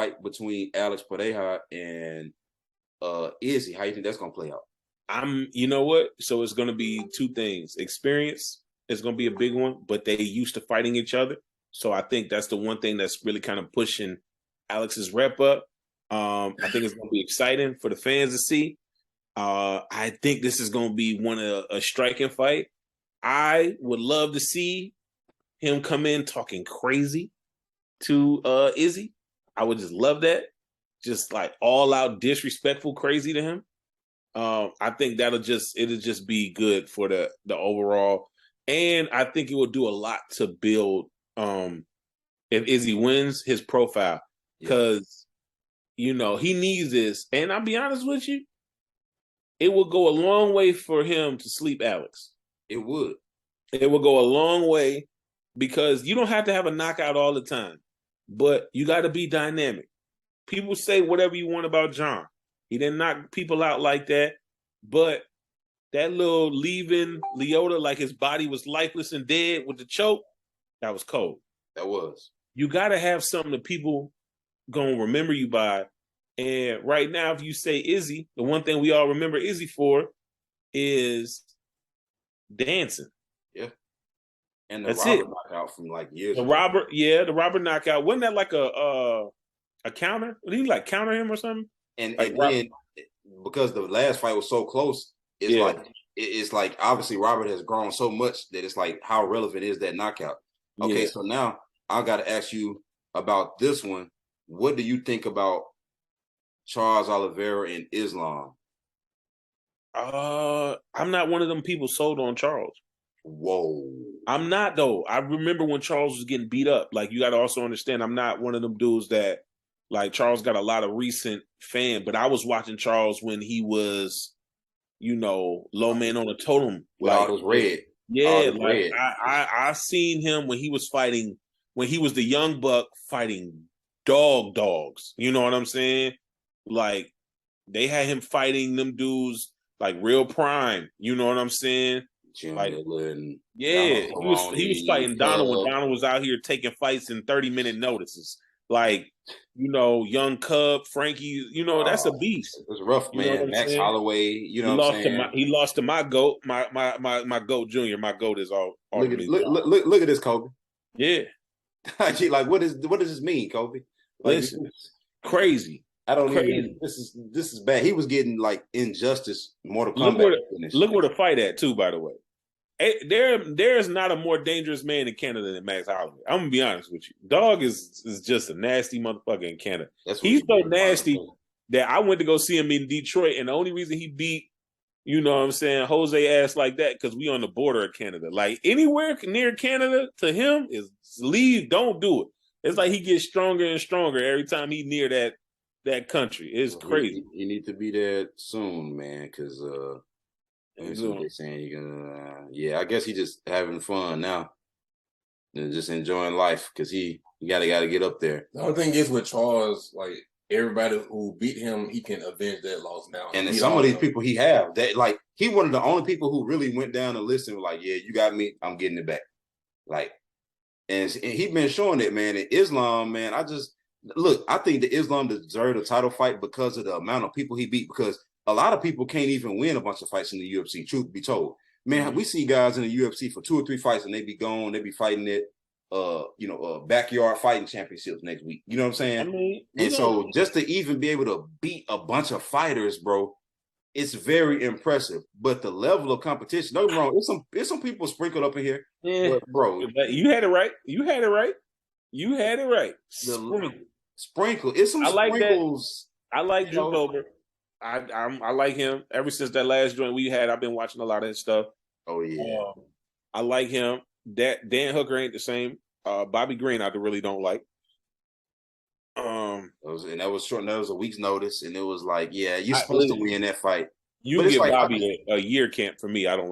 fight between Alex Pereira and Izzy. How you think that's gonna play out? You know what? So it's going to be two things. Experience is going to be a big one, but they used to fighting each other. So I think that's the one thing that's really kind of pushing Alex's rep up. I think it's going to be exciting for the fans to see. I think this is going to be a striking fight. I would love to see him come in talking crazy to Izzy. I would just love that. Just like all out disrespectful crazy to him. I think it'll just be good for the overall, and I think it will do a lot to build if Izzy wins his profile, because he needs this. And I'll be honest with you, it will go a long way for him to sleep Alex. It would. It will go a long way because you don't have to have a knockout all the time, but you got to be dynamic. People say whatever you want about John. He didn't knock people out like that, but that little leaving Lyoto like his body was lifeless and dead with the choke, that was cold. That was. You got to have something that people going to remember you by. And right now, if you say Izzy, the one thing we all remember Izzy for is dancing. Yeah. And the That's Robert knockout from like years ago. The Robert knockout. Wasn't that like a counter? Did he like counter him or something? And like then because the last fight was so close, it's like obviously Robert has grown so much that it's like, how relevant is that knockout? Okay, so now I got to ask you about this one. What do you think about Charles Oliveira and Islam? I'm not one of them people sold on Charles. Whoa. I'm not, though. I remember when Charles was getting beat up. Like, you got to also understand, I'm not one of them dudes that, like, Charles got a lot of recent fan, but I was watching Charles when he was, low man on a totem. With all those red. Yeah, like I seen him when he was fighting, when he was the young buck fighting dogs. You know what I'm saying? Like, they had him fighting them dudes like real prime. You know what I'm saying? Jim like, Dillon, he was fighting Donald when Donald was out here taking fights in 30-minute notices. Like, young Cub, Frankie, that's a beast. It was rough, man. Max Holloway, he lost to my GOAT, my GOAT Junior. My GOAT is all look at this, Kobe. Yeah. Like, what does this mean, Kobe? Like, listen, crazy. I don't even. This is bad. He was getting like Injustice, Mortal Kombat. Look where the fight at too. By the way, there is not a more dangerous man in Canada than Max Holloway. I'm gonna be honest with you. Dog is just a nasty motherfucker in Canada. He's so nasty that I went to go see him in Detroit, and the only reason he beat, Jose ass like that, because we on the border of Canada. Like, anywhere near Canada to him is leave. Don't do it. It's like he gets stronger and stronger every time he near that country. It's crazy. You need to be there soon, man, because that's what they're saying. You're gonna, I guess he just having fun now and just enjoying life, because he gotta get up there. The only thing is with Charles, like, everybody who beat him, he can avenge that loss now. And some of these people he have that, like, he one of the only people who really went down the list and was like, yeah, you got me, I'm getting it back. Like, and he been showing it, man. And Islam, man, I think that Islam deserved a title fight because of the amount of people he beat, because a lot of people can't even win a bunch of fights in the UFC, truth be told. Man, we see guys in the UFC for 2 or 3 fights and they be gone, they be fighting it, backyard fighting championships next week. You know what I'm saying? So just to even be able to beat a bunch of fighters, bro, it's very impressive. But the level of competition, don't get me wrong, there's some people sprinkled up in here. Yeah. But, bro, you had it right. Sprinkle. It's some sprinkles. I like Drew Dober. I like him. Ever since that last joint we had, I've been watching a lot of his stuff. Oh yeah. I like him. Dan Hooker ain't the same. Bobby Green, I really don't like. That was short. That was a week's notice, and it was like, yeah, you're supposed to win that fight. You get Bobby a year camp for me. I don't.